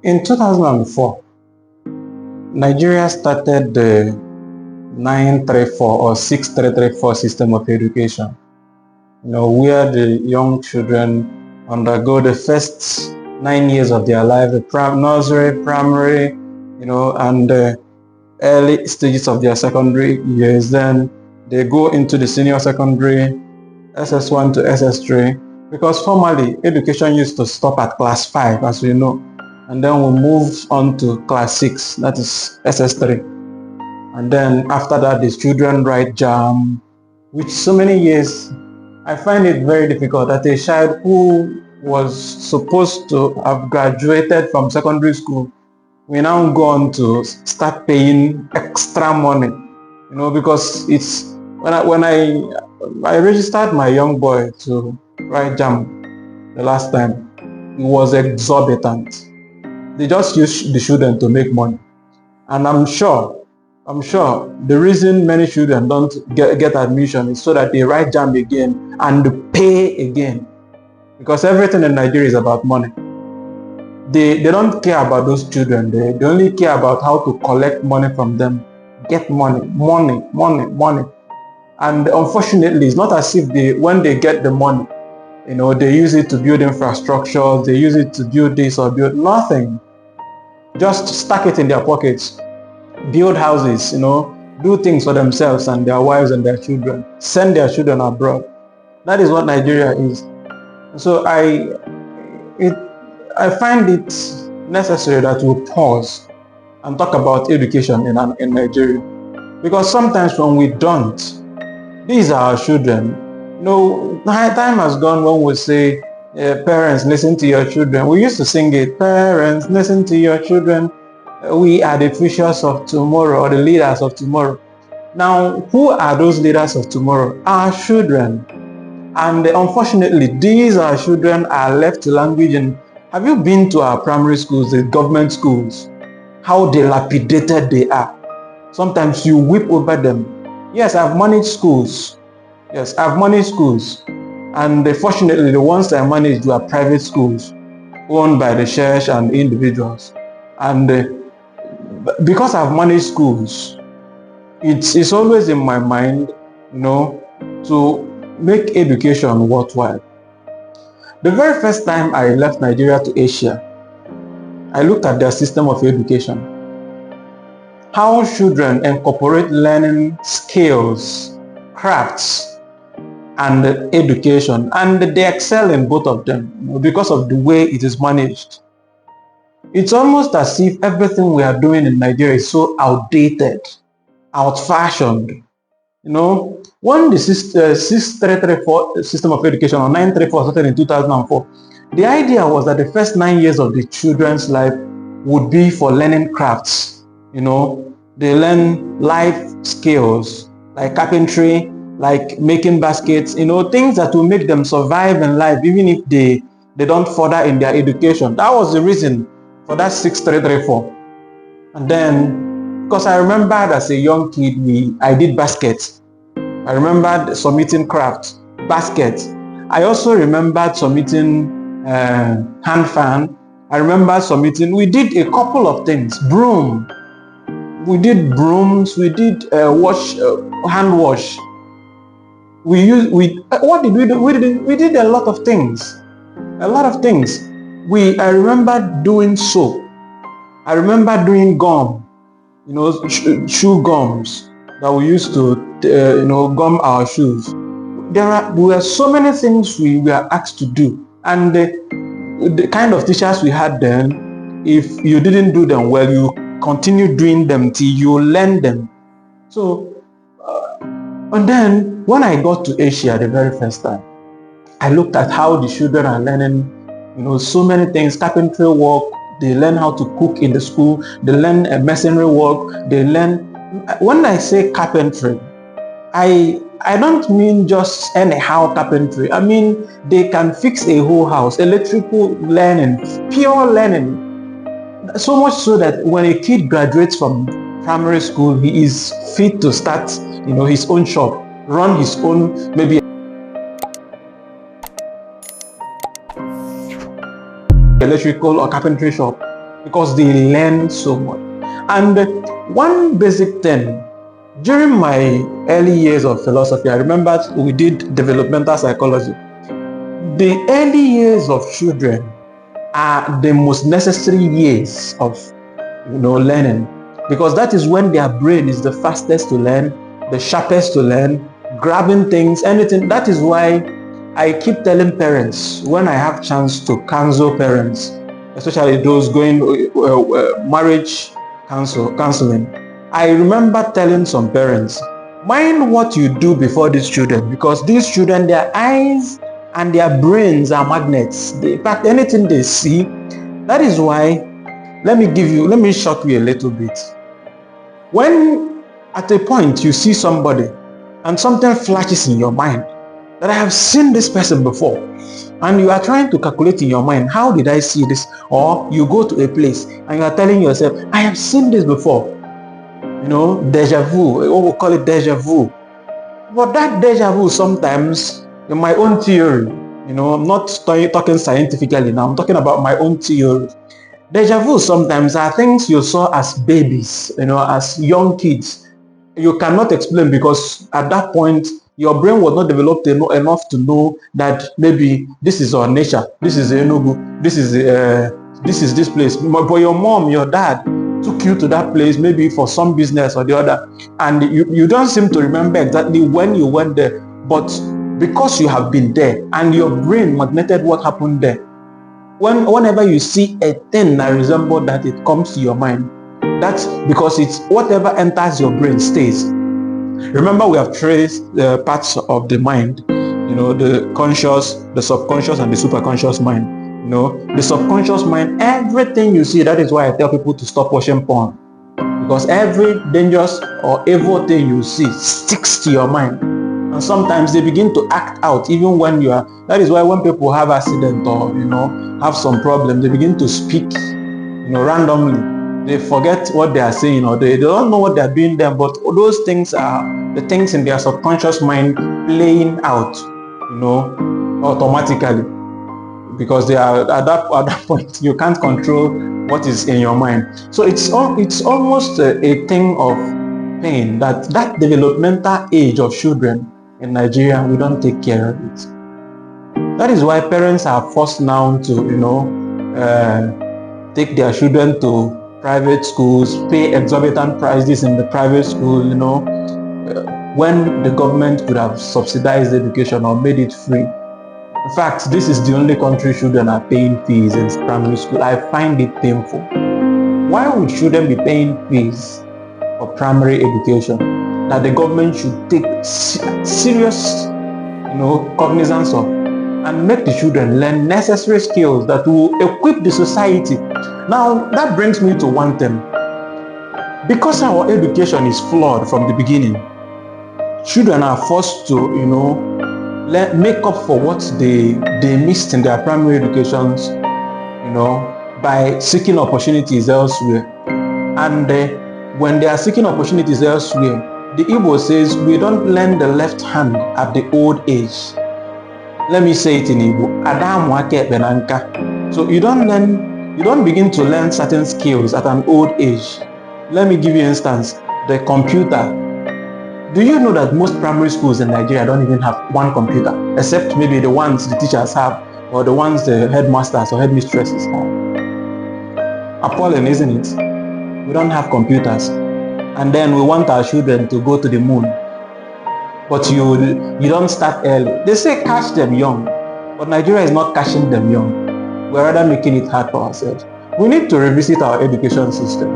In 2004, Nigeria started the 934 or 6334 system of education, where the young children undergo the first 9 years of their life, nursery, primary, and the early stages of their secondary years. Then they go into the senior secondary, SS1 to SS3, because formerly education used to stop at class 5, as we know, and then we move on to class 6, that is SS3. And then after that, the children write JAM, which so many years, I find it very difficult that a child who was supposed to have graduated from secondary school we now go on to start paying extra money, because it's when I registered my young boy to write JAM the last time, it was exorbitant. They just use the children to make money, and I'm sure the reason many children don't get admission is so that they write JAM again and pay again, because everything in Nigeria is about money. They don't care about those children. They only care about how to collect money from them, get money. And unfortunately, it's not as if when they get the money, they use it to build infrastructure, they use it to build this or build nothing. Just stack it in their pockets, build houses, do things for themselves and their wives and their children, send their children abroad. That is what Nigeria is. So I find it necessary that we pause and talk about education in Nigeria, because sometimes when we don't, these are our children. Time has gone when we say, parents, listen to your children. We used to sing it, parents, listen to your children. We are the futures of tomorrow, or the leaders of tomorrow. Now, who are those leaders of tomorrow? Our children. And unfortunately, these our children are left to language in. Have you been to our primary schools, the government schools? How dilapidated they are. Sometimes you weep over them. Yes, I've managed schools. And fortunately, the ones I managed were private schools owned by the church and individuals. And because I've managed schools, it's always in my mind, to make education worthwhile. The very first time I left Nigeria to Asia, I looked at their system of education. How children incorporate learning skills, crafts, and education, and they excel in both of them because of the way it is managed. It's almost as if everything we are doing in Nigeria is so outdated, out-fashioned. When the 6334 system of education, or 934, started in 2004, the idea was that the first 9 years of the children's life would be for learning crafts. They learn life skills like carpentry, like making baskets, things that will make them survive in life, even if they don't further in their education. That was the reason for that 6334. And then, because I remembered as a young kid, I did baskets. I remembered submitting craft, baskets. I also remembered submitting hand fan. I remember submitting, we did a couple of things, broom. We did brooms, we did hand wash. What did we do? We did a lot of things. I remember doing soap. I remember doing gum, shoe gums that we used to, gum our shoes. There were so many things we were asked to do, and the kind of teachers we had then, if you didn't do them well, you continue doing them till you learn them. So, and then when I got to Asia the very first time, I looked at how the children are learning, so many things, carpentry work. They learn how to cook in the school. They learn masonry work. They learn. When I say carpentry, I don't mean just anyhow carpentry. I mean they can fix a whole house. Electrical learning, pure learning. So much so that when a kid graduates from primary school, he is fit to start, his own shop, run his own, maybe electrical or carpentry shop. because they learn so much. And one basic thing, during my early years of philosophy, I remember we did developmental psychology. The early years of children are the most necessary years of learning, because that is when their brain is the fastest to learn, the sharpest to learn, grabbing things, anything. That is why I keep telling parents, when I have chance to counsel parents, especially those going marriage counseling, I remember telling some parents, mind what you do before these children, because these children, their eyes and their brains are magnets. In fact, anything they see. That is why, let me shock you a little bit. When at a point you see somebody and something flashes in your mind that I have seen this person before, and you are trying to calculate in your mind, how did I see this? Or you go to a place and you are telling yourself, I have seen this before. Deja vu. We call it deja vu. But that deja vu, sometimes, in my own theory, I'm not talking scientifically now, I'm talking about my own theory. Deja vu sometimes are things you saw as babies, as young kids. You cannot explain, because at that point, your brain was not developed enough to know that maybe this is our nature, this is Enugu, this is this place. But your mom, your dad took you to that place, maybe for some business or the other, and you don't seem to remember exactly when you went there, but because you have been there and your brain magneted what happened there, whenever you see a thing that resembles that, it comes to your mind. That's because it's whatever enters your brain stays. Remember, we have traced parts of the mind, the conscious, the subconscious, and the superconscious mind. The subconscious mind, everything you see. That is why I tell people to stop watching porn, because every dangerous or evil thing you see sticks to your mind, and sometimes they begin to act out even when you are. That is why when people have accident or have some problem, they begin to speak randomly. They forget what they are saying, or they don't know what they are doing there, but those things are the things in their subconscious mind playing out automatically, because they are at that point you can't control what is in your mind. So it's almost a thing of pain that developmental age of children in Nigeria, we don't take care of it. That is why parents are forced now to take their children to private schools, pay exorbitant prices in the private school, when the government could have subsidized education or made it free. In fact, this is the only country children are paying fees in primary school. I find it painful. Why would children be paying fees for primary education that the government should take serious, cognizance of, and make the children learn necessary skills that will equip the society? Now, that brings me to one thing. Because our education is flawed from the beginning, children are forced to, make up for what they missed in their primary educations, by seeking opportunities elsewhere. And when they are seeking opportunities elsewhere, the Igbo says we don't learn the left hand at the old age. Let me say it in Igbo. Adam wake benanka. So you don't begin to learn certain skills at an old age. Let me give you an instance. The computer. Do you know that most primary schools in Nigeria don't even have one computer, except maybe the ones the teachers have, or the ones the headmasters or headmistresses have? Appalling, isn't it? We don't have computers, and then we want our children to go to the moon. But you don't start early. They say catch them young, but Nigeria is not catching them young. We're rather making it hard for ourselves. We need to revisit our education system.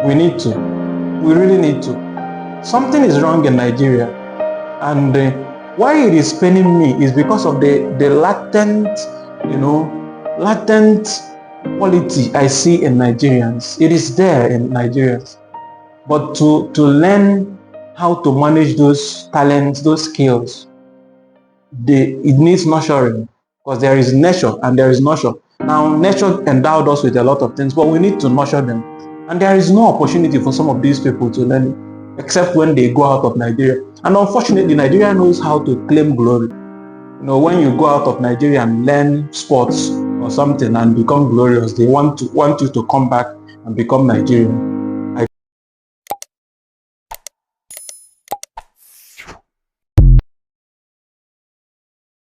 We need to. We really need to. Something is wrong in Nigeria, and why it is paining me is because of the latent quality I see in Nigerians. It is there in Nigerians, but to learn how to manage those talents, those skills, it needs nurturing, because there is nature and there is nurture. Now, nature endowed us with a lot of things, but we need to nurture them, and there is no opportunity for some of these people to learn it, except when they go out of Nigeria. And unfortunately, Nigeria knows how to claim glory. When you go out of Nigeria and learn sports, or or something and become glorious. They want you to come back and become Nigerian.